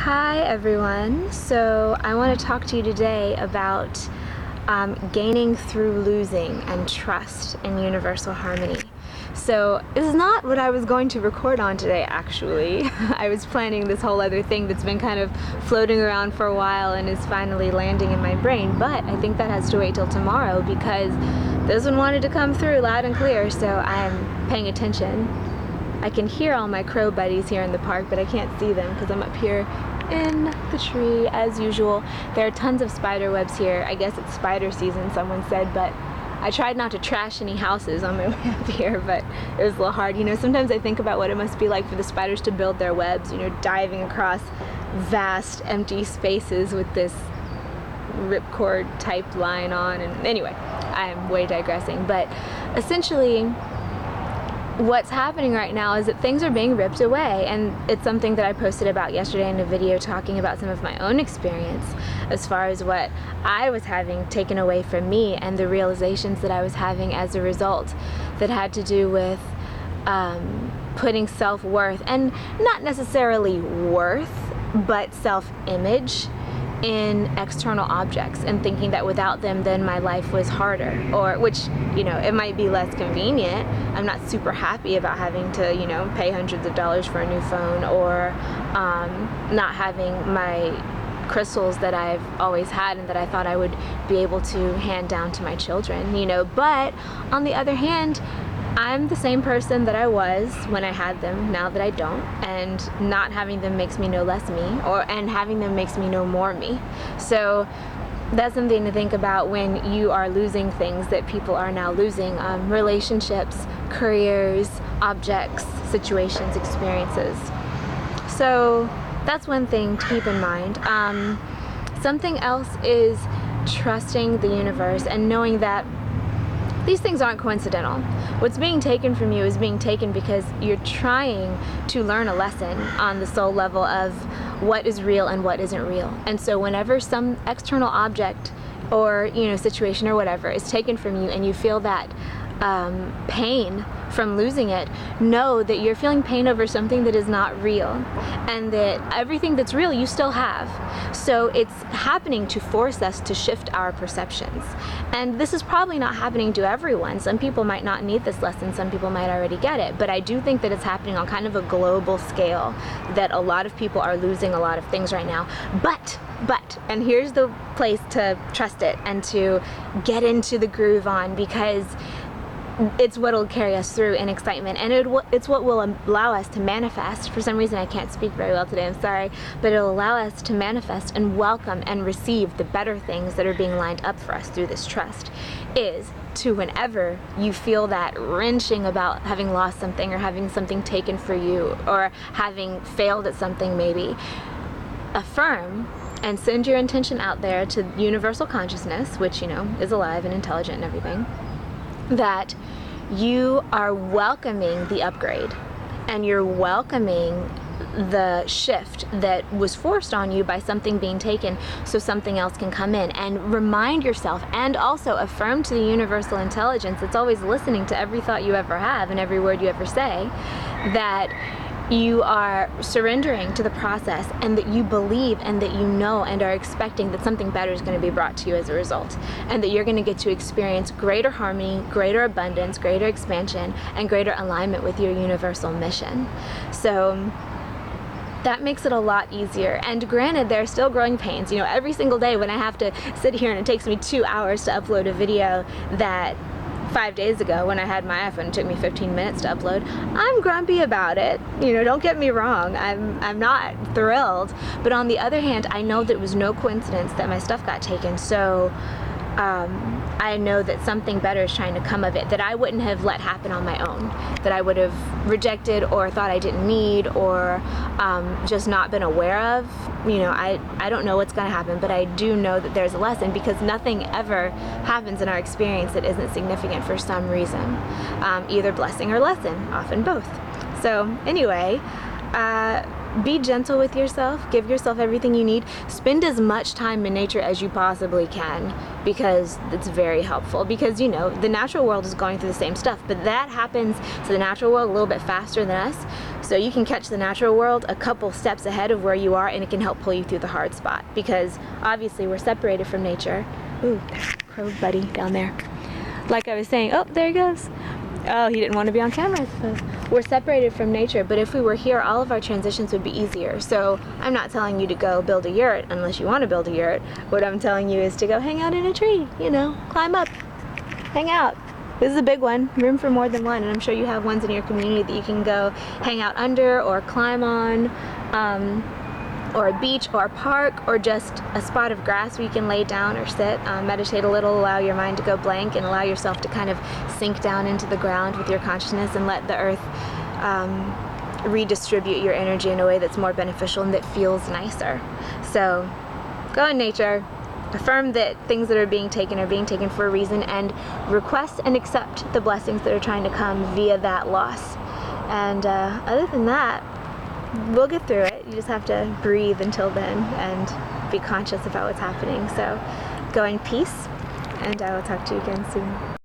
Hi everyone. So I want to talk to you today about gaining through losing and trust in universal harmony. So this is not what I was going to record on today, actually. I was planning this whole other thing that's been kind of floating around for a while and is finally landing in my brain, but I think that has to wait till tomorrow because this one wanted to come through loud and clear, so I'm paying attention. I can hear all my crow buddies here in the park, but I can't see them because I'm up here in the tree as usual. There are tons of spider webs here. I guess it's spider season, someone said, but I tried not to trash any houses on my way up here, but it was a little hard. You know, sometimes I think about what it must be like for the spiders to build their webs, you know, diving across vast empty spaces with this ripcord type line on. And anyway, I'm way digressing, but essentially what's happening right now is that things are being ripped away, and it's something that I posted about yesterday in a video talking about some of my own experience as far as what I was having taken away from me and the realizations that I was having as a result that had to do with putting self-worth, and not necessarily worth, but self-image in external objects, and thinking that without them then my life was harder, or which, you know, it might be less convenient. I'm not super happy about having to, you know, pay hundreds of dollars for a new phone, or not having my crystals that I've always had and that I thought I would be able to hand down to my children, you know. But on the other hand, I'm the same person that I was when I had them, now that I don't, and not having them makes me no less me, and having them makes me no more me. So that's something to think about when you are losing things that people are now losing, relationships, careers, objects, situations, experiences. So that's one thing to keep in mind. Something else is trusting the universe and knowing that these things aren't coincidental. What's being taken from you is being taken because you're trying to learn a lesson on the soul level of what is real and what isn't real. And so whenever some external object or, you know, situation or whatever is taken from you and you feel that pain from losing it, know that you're feeling pain over something that is not real, and that everything that's real you still have. So it's happening to force us to shift our perceptions. And this is probably not happening to everyone. Some people might not need this lesson, some people might already get it, but I do think that it's happening on kind of a global scale, that a lot of people are losing a lot of things right now. But, and here's the place to trust it and to get into the groove on, because it's what will carry us through in excitement, and it's what will allow us to manifest. For some reason I can't speak very well today, I'm sorry, but it'll allow us to manifest and welcome and receive the better things that are being lined up for us through this trust. Is to, whenever you feel that wrenching about having lost something or having something taken for you or having failed at something, maybe affirm and send your intention out there to universal consciousness, which, you know, is alive and intelligent and everything, that you are welcoming the upgrade and you're welcoming the shift that was forced on you by something being taken, so something else can come in. And remind yourself, and also affirm to the universal intelligence that's always listening to every thought you ever have and every word you ever say, that you are surrendering to the process, and that you believe and that you know and are expecting that something better is going to be brought to you as a result, and that you're going to get to experience greater harmony, greater abundance, greater expansion, and greater alignment with your universal mission. So that makes it a lot easier. And granted, there are still growing pains. You know, every single day when I have to sit here and it takes me 2 hours to upload a video that 5 days ago, when I had my iPhone, it took me 15 minutes to upload, I'm grumpy about it. You know, don't get me wrong, I'm not thrilled. But on the other hand, I know that it was no coincidence that my stuff got taken, so I know that something better is trying to come of it, that I wouldn't have let happen on my own, that I would have rejected or thought I didn't need, or just not been aware of. You know, I don't know what's going to happen, but I do know that there's a lesson, because nothing ever happens in our experience that isn't significant for some reason, either blessing or lesson, often both. So anyway, be gentle with yourself, give yourself everything you need, spend as much time in nature as you possibly can, because it's very helpful. Because you know, the natural world is going through the same stuff, but that happens to the natural world a little bit faster than us, so you can catch the natural world a couple steps ahead of where you are, and it can help pull you through the hard spot, because obviously we're separated from nature. Ooh, crow buddy down there. Like I was saying, oh, there he goes. Oh, he didn't want to be on camera, I suppose. We're separated from nature, but if we were here, all of our transitions would be easier. So I'm not telling you to go build a yurt unless you want to build a yurt. What I'm telling you is to go hang out in a tree, you know, climb up, hang out. This is a big one, room for more than one, and I'm sure you have ones in your community that you can go hang out under or climb on, or a beach or a park, or just a spot of grass where you can lay down or sit, meditate a little, allow your mind to go blank, and allow yourself to kind of sink down into the ground with your consciousness and let the earth redistribute your energy in a way that's more beneficial and that feels nicer. So go in nature, affirm that things that are being taken for a reason, and request and accept the blessings that are trying to come via that loss. And other than that, we'll get through it. You just have to breathe until then and be conscious about what's happening. So go in peace, and I will talk to you again soon.